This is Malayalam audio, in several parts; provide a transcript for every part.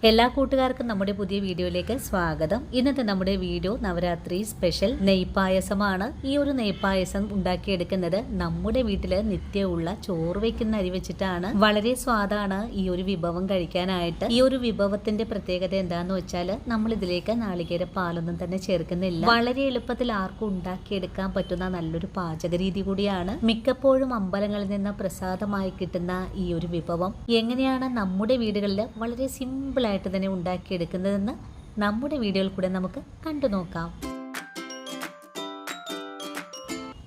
എല്ലാ കൂട്ടുകാർക്കും നമ്മുടെ പുതിയ വീഡിയോയിലേക്ക് സ്വാഗതം. ഇന്നത്തെ നമ്മുടെ വീഡിയോ നവരാത്രി സ്പെഷ്യൽ നെയ്പായസമാണ്. ഈ ഒരു നെയ്പായസം ഉണ്ടാക്കിയെടുക്കുന്നത് നമ്മുടെ വീട്ടിൽ നിത്യമുള്ള ചോറ് വയ്ക്കുന്ന അരി വെച്ചിട്ടാണ്. വളരെ സ്വാദാണ് ഈ ഒരു വിഭവം കഴിക്കാനായിട്ട്. ഈ ഒരു വിഭവത്തിന്റെ പ്രത്യേകത എന്താന്ന് വെച്ചാൽ നമ്മൾ ഇതിലേക്ക് നാളികേര പാലൊന്നും തന്നെ ചേർക്കുന്നില്ല. വളരെ എളുപ്പത്തിൽ ആർക്കും ഉണ്ടാക്കിയെടുക്കാൻ പറ്റുന്ന നല്ലൊരു പാചക രീതി കൂടിയാണ്. മിക്കപ്പോഴും അമ്പലങ്ങളിൽ നിന്ന് പ്രസാദമായി കിട്ടുന്ന ഈ ഒരു വിഭവം എങ്ങനെയാണ് നമ്മുടെ വീടുകളിൽ വളരെ സിമ്പിൾ ആയിട്ട് തന്നെ ഉണ്ടാക്കിയെടുക്കുന്നതെന്ന് നമ്മുടെ വീഡിയോയിൽ കൂടെ നമുക്ക് കണ്ടു നോക്കാം.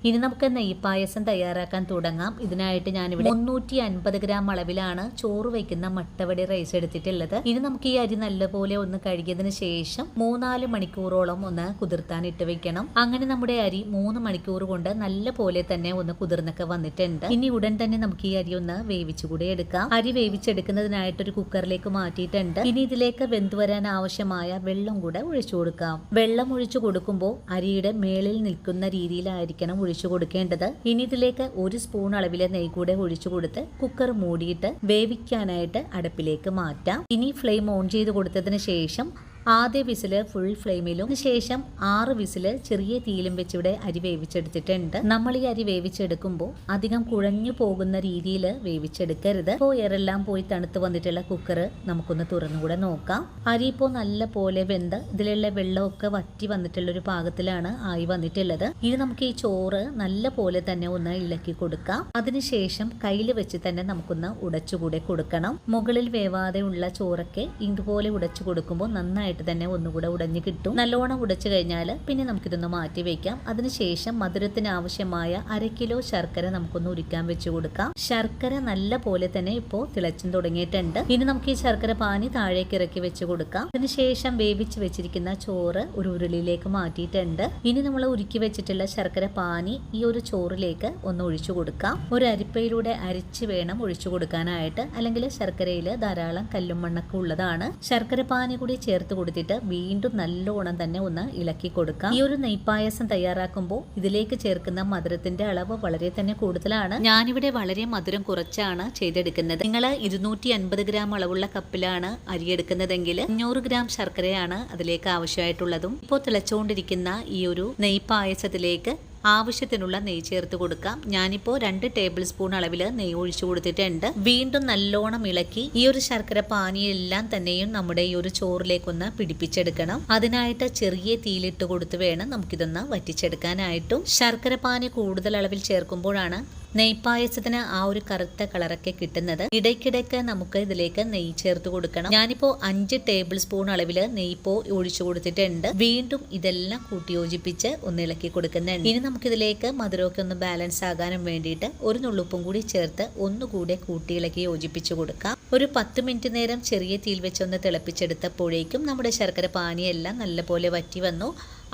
ഇനി നമുക്ക് നെയ്പായസം തയ്യാറാക്കാൻ തുടങ്ങാം. ഇതിനായിട്ട് ഞാനിവിടെ 350 ഗ്രാം അളവിലാണ് ചോറ് വയ്ക്കുന്ന മട്ടവടി റൈസ് എടുത്തിട്ടുള്ളത്. ഇനി നമുക്ക് ഈ അരി നല്ലപോലെ ഒന്ന് കഴുകിയതിന് ശേഷം 3-4 മണിക്കൂറോളം ഒന്ന് കുതിർത്താൻ ഇട്ട് വെക്കണം. അങ്ങനെ നമ്മുടെ അരി 3 മണിക്കൂർ കൊണ്ട് നല്ല പോലെ തന്നെ ഒന്ന് കുതിർന്നൊക്കെ വന്നിട്ടുണ്ട്. ഇനി ഉടൻ തന്നെ നമുക്ക് ഈ അരി ഒന്ന് വേവിച്ചുകൂടെ എടുക്കാം. അരി വേവിച്ചെടുക്കുന്നതിനായിട്ട് ഒരു കുക്കറിലേക്ക് മാറ്റിയിട്ടുണ്ട്. ഇനി ഇതിലേക്ക് വെന്തു വരാൻ ആവശ്യമായ വെള്ളം കൂടെ ഒഴിച്ചു കൊടുക്കാം. വെള്ളം ഒഴിച്ചു കൊടുക്കുമ്പോൾ അരിയുടെ മേളിൽ നിൽക്കുന്ന രീതിയിലായിരിക്കണം ഒഴിച്ചു കൊടുക്കേണ്ടത്. ഇനി ഇതിലേക്ക് 1 സ്പൂൺ അളവിലെ നെയ്യ് കൂടെ ഒഴിച്ചു കൊടുത്ത് കുക്കർ മൂടിയിട്ട് വേവിക്കാനായിട്ട് അടുപ്പിലേക്ക് മാറ്റാം. ഇനി ഫ്ലെയിം ഓൺ ചെയ്ത് കൊടുത്തതിന് ശേഷം ആദ്യ വിസില് ഫുൾ ഫ്ലെയിമിലും ശേഷം 6 വിസില് ചെറിയ തീയിലും വെച്ചിവിടെ അരി വേവിച്ചെടുത്തിട്ടുണ്ട്. നമ്മൾ ഈ അരി വേവിച്ചെടുക്കുമ്പോൾ അധികം കുഴഞ്ഞു പോകുന്ന രീതിയിൽ വേവിച്ചെടുക്കരുത്. ഇപ്പോൾ എയറെല്ലാം പോയി തണുത്ത് വന്നിട്ടുള്ള കുക്കർ നമുക്കൊന്ന് തുറന്നുകൂടെ നോക്കാം. അരി ഇപ്പോൾ നല്ല പോലെ വെന്ത് ഇതിലുള്ള വെള്ളമൊക്കെ വറ്റി വന്നിട്ടുള്ള ഒരു പാകത്തിലാണ് ആയി വന്നിട്ടുള്ളത്. ഇനി നമുക്ക് ഈ ചോറ് നല്ല പോലെ തന്നെ ഒന്ന് ഇളക്കി കൊടുക്കാം. അതിനുശേഷം കയ്യിൽ വെച്ച് തന്നെ നമുക്കൊന്ന് ഉടച്ചുകൂടെ കൊടുക്കണം. മുകളിൽ വേവാതെ ഉള്ള ചോറൊക്കെ ഇതുപോലെ ഉടച്ചു കൊടുക്കുമ്പോൾ നന്നായി തന്നെ ഒന്നുകൂടെ ഉടഞ്ഞു കിട്ടും. നല്ലോണം ഉടച്ചു കഴിഞ്ഞാൽ പിന്നെ നമുക്കിതൊന്ന് മാറ്റി വെക്കാം. അതിനുശേഷം മധുരത്തിന് ആവശ്യമായ 1/2 കിലോ ശർക്കര നമുക്കൊന്ന് ഉരുക്കാൻ വെച്ച് കൊടുക്കാം. ശർക്കര നല്ല പോലെ തന്നെ ഇപ്പോൾ തിളച്ചും തുടങ്ങിയിട്ടുണ്ട്. ഇനി നമുക്ക് ഈ ശർക്കര പാനി താഴേക്ക് ഇറക്കി വെച്ച് കൊടുക്കാം. അതിനുശേഷം വേവിച്ച് വെച്ചിരിക്കുന്ന ചോറ് ഒരു ഉരുളിയിലേക്ക് മാറ്റിയിട്ടുണ്ട്. ഇനി നമ്മൾ ഉരുക്കി വെച്ചിട്ടുള്ള ശർക്കര പാനി ഈ ഒരു ചോറിലേക്ക് ഒന്ന് ഒഴിച്ചു കൊടുക്കാം. ഒരു അരിപ്പയിലൂടെ അരിച്ച് വേണം ഒഴിച്ചു കൊടുക്കാനായിട്ട്, അല്ലെങ്കിൽ ശർക്കരയിൽ ധാരാളം കല്ലും മണ്ണൊക്കെ ഉള്ളതാണ്. ശർക്കര പാനി കൂടി ചേർത്ത് കൊടുത്തിട്ട് വീണ്ടും നല്ലോണം തന്നെ ഒന്ന് ഇളക്കി കൊടുക്കാം. ഈ ഒരു നെയ്പായസം തയ്യാറാക്കുമ്പോൾ ഇതിലേക്ക് ചേർക്കുന്ന മധുരത്തിന്റെ അളവ് വളരെ തന്നെ കൂടുതലാണ്. ഞാനിവിടെ വളരെ മധുരം കുറച്ചാണ് ചെയ്തെടുക്കുന്നത്. നിങ്ങൾ 250 ഗ്രാം അളവുള്ള കപ്പിലാണ് അരി എടുക്കുന്നതെങ്കിൽ 500 ഗ്രാം ശർക്കരയാണ് അതിലേക്ക് ആവശ്യമായിട്ടുള്ളതും. ഇപ്പോൾ തിളച്ചുകൊണ്ടിരിക്കുന്ന ഈ ഒരു നെയ്പായസത്തിലേക്ക് ആവശ്യത്തിനുള്ള നെയ്യ് ചേർത്ത് കൊടുക്കാം. ഞാനിപ്പോൾ 2 ടേബിൾ സ്പൂൺ അളവിൽ നെയ്യ് ഒഴിച്ചു കൊടുത്തിട്ടുണ്ട്. വീണ്ടും നല്ലോണം ഇളക്കി ഈ ഒരു ശർക്കര പാനിയെല്ലാം തന്നെയും നമ്മുടെ ഈ ഒരു ചോറിലേക്കൊന്ന് പിടിപ്പിച്ചെടുക്കണം. അതിനായിട്ട് ചെറിയ തീയിലിട്ട് കൊടുത്ത് വേണം നമുക്കിതൊന്ന് വറ്റിച്ചെടുക്കാനായിട്ടും. ശർക്കര പാനി കൂടുതൽ അളവിൽ ചേർക്കുമ്പോഴാണ് നെയ്പായസത്തിന് ആ ഒരു കറുത്ത കളറൊക്കെ കിട്ടുന്നത്. ഇടയ്ക്കിടയ്ക്ക് നമുക്ക് ഇതിലേക്ക് നെയ്യ് ചേർത്ത് കൊടുക്കണം. ഞാനിപ്പോ 5 ടേബിൾ സ്പൂൺ അളവില് നെയ്യ് ഒഴിച്ചു കൊടുത്തിട്ടുണ്ട്. വീണ്ടും ഇതെല്ലാം കൂട്ടി യോജിപ്പിച്ച് ഒന്ന് ഇളക്കി കൊടുക്കുന്നുണ്ട്. ഇനി നമുക്കിതിലേക്ക് മധുരമൊക്കെ ഒന്ന് ബാലൻസ് ആകാനും വേണ്ടിയിട്ട് ഒരു നുള്ളുപ്പും കൂടി ചേർത്ത് ഒന്നുകൂടെ കൂട്ടി ഇളക്കി യോജിപ്പിച്ചു കൊടുക്കാം. ഒരു 10 മിനിറ്റ് നേരം ചെറിയ തീയിൽ വെച്ചൊന്ന് തിളപ്പിച്ചെടുത്തപ്പോഴേക്കും നമ്മുടെ ശർക്കര പാനിയെല്ലാം നല്ലപോലെ വറ്റി വന്നു.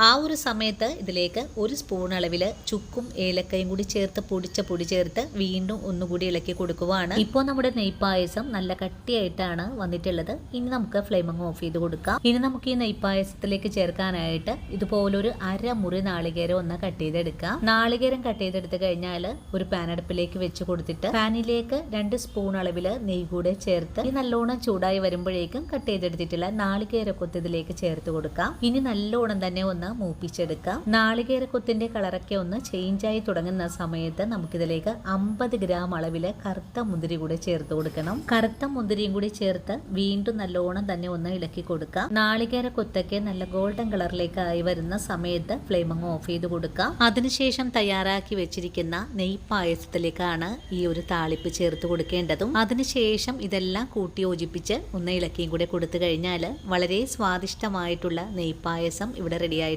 ആ ഒരു സമയത്ത് ഇതിലേക്ക് 1 സ്പൂൺ അളവിൽ ചുക്കും ഏലക്കയും കൂടി ചേർത്ത് പൊടിച്ച പൊടി ചേർത്ത് വീണ്ടും ഒന്നുകൂടി ഇളക്കി കൊടുക്കുവാണ്. ഇപ്പോൾ നമ്മുടെ നെയ്പായസം നല്ല കട്ടിയായിട്ടാണ് വന്നിട്ടുള്ളത്. ഇനി നമുക്ക് ഫ്ലെയിം അങ്ങ് ഓഫ് ചെയ്ത് കൊടുക്കാം. ഇനി നമുക്ക് ഈ നെയ്പായസത്തിലേക്ക് ചേർക്കാനായിട്ട് ഇതുപോലൊരു 1/2 മുറി നാളികേരം ഒന്ന് കട്ട് ചെയ്തെടുക്കാം. നാളികേരം കട്ട് ചെയ്തെടുത്ത് കഴിഞ്ഞാൽ ഒരു പാൻ അടുപ്പിലേക്ക് വെച്ച് കൊടുത്തിട്ട് പാനിലേക്ക് 2 സ്പൂൺ അളവിൽ നെയ്യ് കൂടെ ചേർത്ത് ഈ നല്ലോണം ചൂടായി വരുമ്പോഴേക്കും കട്ട് ചെയ്തെടുത്തിട്ടുള്ള നാളികേരക്കൊത്ത് ഇതിലേക്ക് ചേർത്ത് കൊടുക്കാം. ഇനി നല്ലോണം തന്നെ ഒന്ന് മൂപ്പിച്ചെടുക്കാം. നാളികേരക്കൊത്തിന്റെ കളറൊക്കെ ഒന്ന് ചേഞ്ചായി തുടങ്ങുന്ന സമയത്ത് നമുക്കിതിലേക്ക് 50 ഗ്രാം അളവില് കറുത്ത മുന്തിരി കൂടെ ചേർത്ത് കൊടുക്കണം. കറുത്ത മുന്തിരിയും കൂടി ചേർത്ത് വീണ്ടും നല്ലോണം തന്നെ ഒന്ന് ഇളക്കി കൊടുക്കാം. നാളികേരക്കൊത്തൊക്കെ നല്ല ഗോൾഡൻ കളറിലേക്ക് ആയി വരുന്ന സമയത്ത് ഫ്ലെയിം അങ്ങ് ഓഫ് ചെയ്ത് കൊടുക്കാം. അതിനുശേഷം തയ്യാറാക്കി വെച്ചിരിക്കുന്ന നെയ്പായസത്തിലേക്കാണ് ഈ ഒരു താളിപ്പ് ചേർത്ത് കൊടുക്കേണ്ടതും. അതിനുശേഷം ഇതെല്ലാം കൂട്ടി യോജിപ്പിച്ച് ഒന്ന് ഇളക്കിയും കൂടെ കൊടുത്തു കഴിഞ്ഞാൽ വളരെ സ്വാദിഷ്ടമായിട്ടുള്ള നെയ്പായസം ഇവിടെ റെഡിയായി.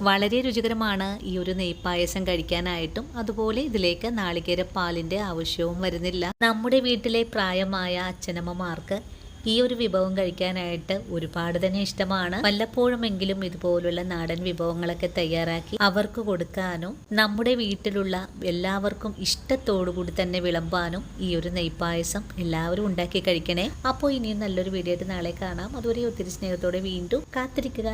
വളരെ രുചികരമാണ് ഈ ഒരു നെയ്പായസം കഴിക്കാനായിട്ടും. അതുപോലെ ഇതിലേക്ക് നാളികേര പാലിന്റെ ആവശ്യവും വരുന്നില്ല. നമ്മുടെ വീട്ടിലെ പ്രായമായ അച്ഛനമ്മമാർക്ക് ഈ ഒരു വിഭവം കഴിക്കാനായിട്ട് ഒരുപാട് തന്നെ ഇഷ്ടമാണ്. വല്ലപ്പോഴുമെങ്കിലും ഇതുപോലുള്ള നാടൻ വിഭവങ്ങളൊക്കെ തയ്യാറാക്കി അവർക്ക് കൊടുക്കാനും നമ്മുടെ വീട്ടിലുള്ള എല്ലാവർക്കും ഇഷ്ടത്തോടുകൂടി തന്നെ വിളമ്പാനും ഈ ഒരു നെയ്പായസം എല്ലാവരും ഉണ്ടാക്കി കഴിക്കണേ. അപ്പോൾ ഇനിയും നല്ലൊരു വീഡിയോ ആയിട്ട് നാളെ കാണാം. അതുവരെ ഒത്തിരി സ്നേഹത്തോടെ വീണ്ടും കാത്തിരിക്കുക.